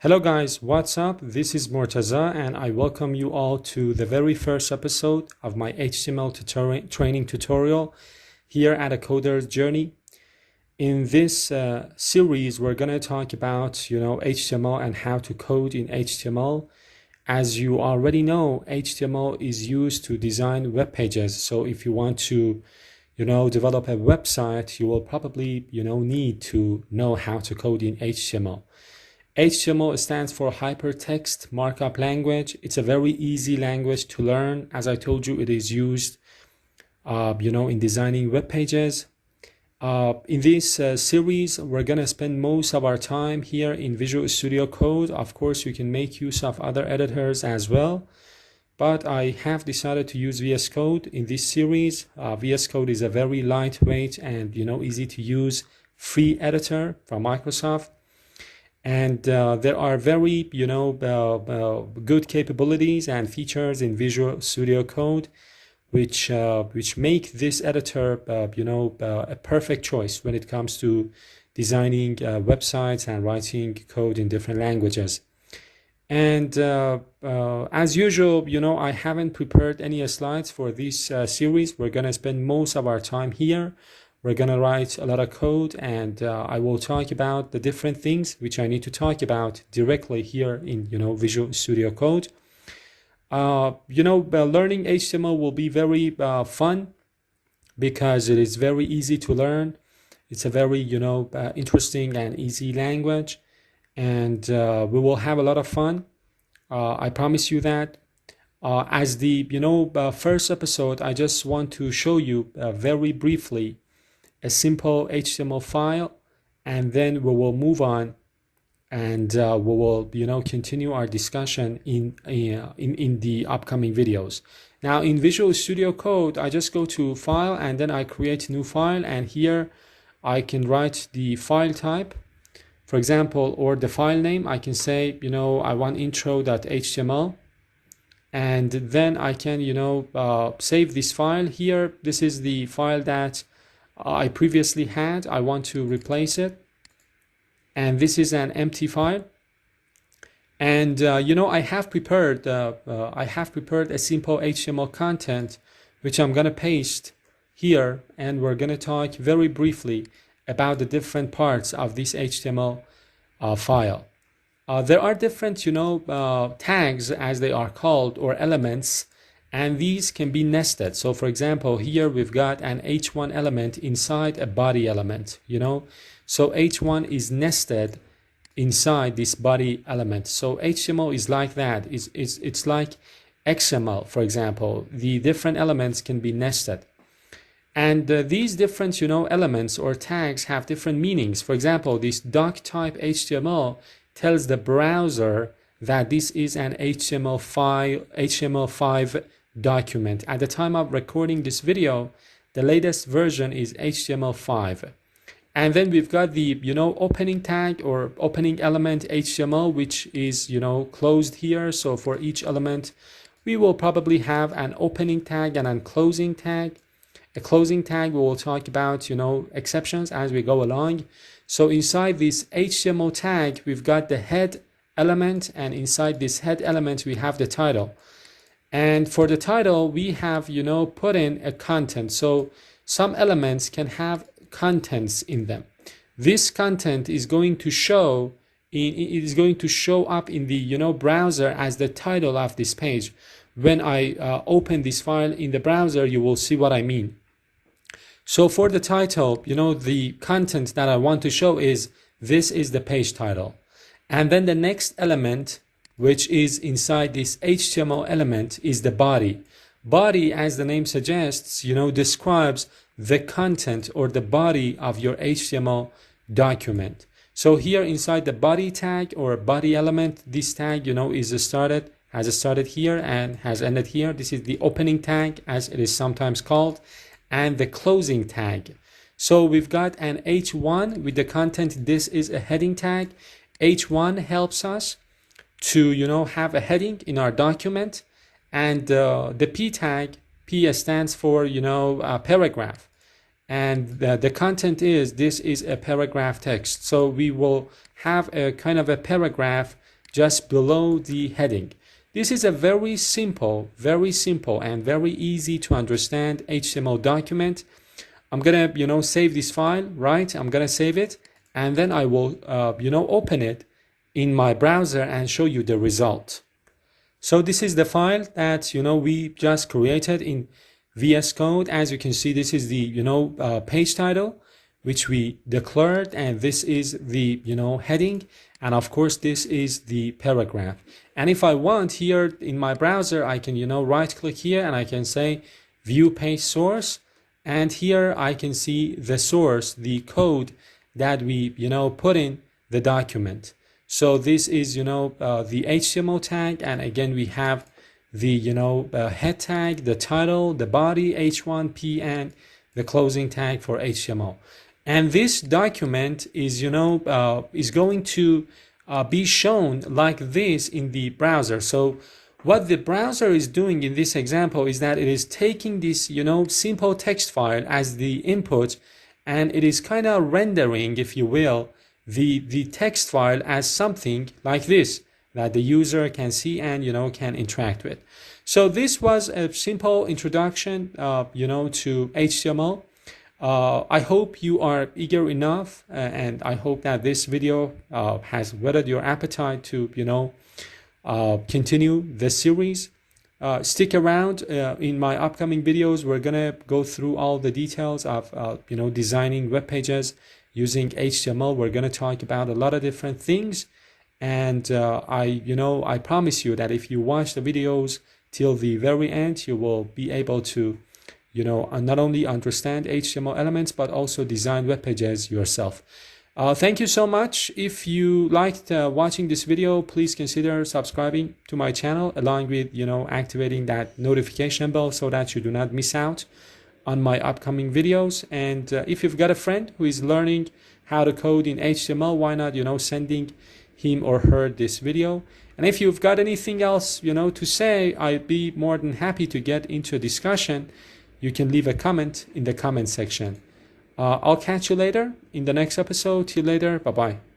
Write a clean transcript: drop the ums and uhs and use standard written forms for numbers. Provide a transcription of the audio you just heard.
Hello guys, what's up? This is Mortaza and I welcome you all to the very first episode of my HTML training tutorial here at A Coder's Journey. In this series, we're going to talk about, HTML and how to code in HTML. As you already know, HTML is used to design web pages. So if you want to, develop a website, you will probably, need to know how to code in HTML. HTML stands for Hypertext Markup Language. It's a very easy language to learn. As I told you, it is used, in designing web pages. In this series, we're going to spend most of our time here in Visual Studio Code. Of course, you can make use of other editors as well, but I have decided to use VS Code in this series. VS Code is a very lightweight and, easy to use free editor from Microsoft. And there are very, good capabilities and features in Visual Studio Code, which make this editor, a perfect choice when it comes to designing websites and writing code in different languages. And as usual, I haven't prepared any slides for this series. We're going to spend most of our time here. We're going to write a lot of code, and I will talk about the different things which I need to talk about directly here in, Visual Studio Code. Learning HTML will be very fun because it is very easy to learn. It's a very, interesting and easy language, and we will have a lot of fun. I promise you that. As the, first episode, I just want to show you very briefly a simple HTML file, and then we will move on and we will continue our discussion in the upcoming videos. Now in Visual Studio Code, I just go to File and then I create a new file, and here I can write the file type, for example, or the file name. I can say I want intro.html, and then I can save this file here. This is the file that I previously had. I want to replace it, and this is an empty file. And I have prepared a simple HTML content which I'm gonna paste here, and we're gonna talk very briefly about the different parts of this HTML file. There are different tags, as they are called, or elements, and these can be nested. So for example, here we've got an h1 element inside a body element, so h1 is nested inside this body element. So HTML is like that. It's like XML, for example. The different elements can be nested, and these different elements or tags have different meanings. For example, this doc type HTML tells the browser that this is an HTML5 document. At the time of recording this video, the latest version is HTML5. And then we've got the opening tag or opening element HTML, which is closed here. So for each element, we will probably have an opening tag and a closing tag. A closing tag, we will talk about exceptions as we go along. So inside this HTML tag, we've got the head element, and inside this head element we have the title. And for the title, we have put in a content. So some elements can have contents in them. This content is going to show up in the browser as the title of this page. When I open this file in the browser, you will see what I mean. So for the title, the content that I want to show is this is the page title. And then the next element, which is inside this HTML element, is the body. Body, as the name suggests, describes the content or the body of your HTML document. So here inside the body tag or body element, this tag, has started here and has ended here. This is the opening tag, as it is sometimes called, and the closing tag. So we've got an H1 with the content. This is a heading tag. H1 helps us to have a heading in our document, and the P tag, P stands for paragraph, and the content is, this is a paragraph text. So we will have a kind of a paragraph just below the heading. This is a very simple and very easy to understand HTML document. I'm gonna, save this file, right? I'm gonna save it, and then I will, open it in my browser and show you the result. So this is the file that, we just created in VS Code. As you can see, this is the, page title, which we declared, and this is the, heading. And of course, this is the paragraph. And if I want here in my browser, I can, right click here and I can say view page source. And here I can see the source, the code that we, put in the document. So this is, the HTML tag. And again, we have the, head tag, the title, the body, H1P, and the closing tag for HTML. And this document is, is going to be shown like this in the browser. So what the browser is doing in this example is that it is taking this, simple text file as the input, and it is kind of rendering, if you will, the text file as something like this that the user can see and, can interact with. So this was a simple introduction, to HTML. I hope you are eager enough, and I hope that this video has whetted your appetite to, continue the series. Stick around in my upcoming videos. We're gonna go through all the details of, designing web pages using HTML. We're gonna talk about a lot of different things, and I promise you that if you watch the videos till the very end, you will be able to not only understand HTML elements, but also design web pages yourself. Thank you so much. If you liked watching this video, please consider subscribing to my channel, along with, activating that notification bell so that you do not miss out on my upcoming videos. And if you've got a friend who is learning how to code in HTML, why not, sending him or her this video. And if you've got anything else, to say, I'd be more than happy to get into a discussion. You can leave a comment in the comment section. I'll catch you later in the next episode. Till later. Bye-bye.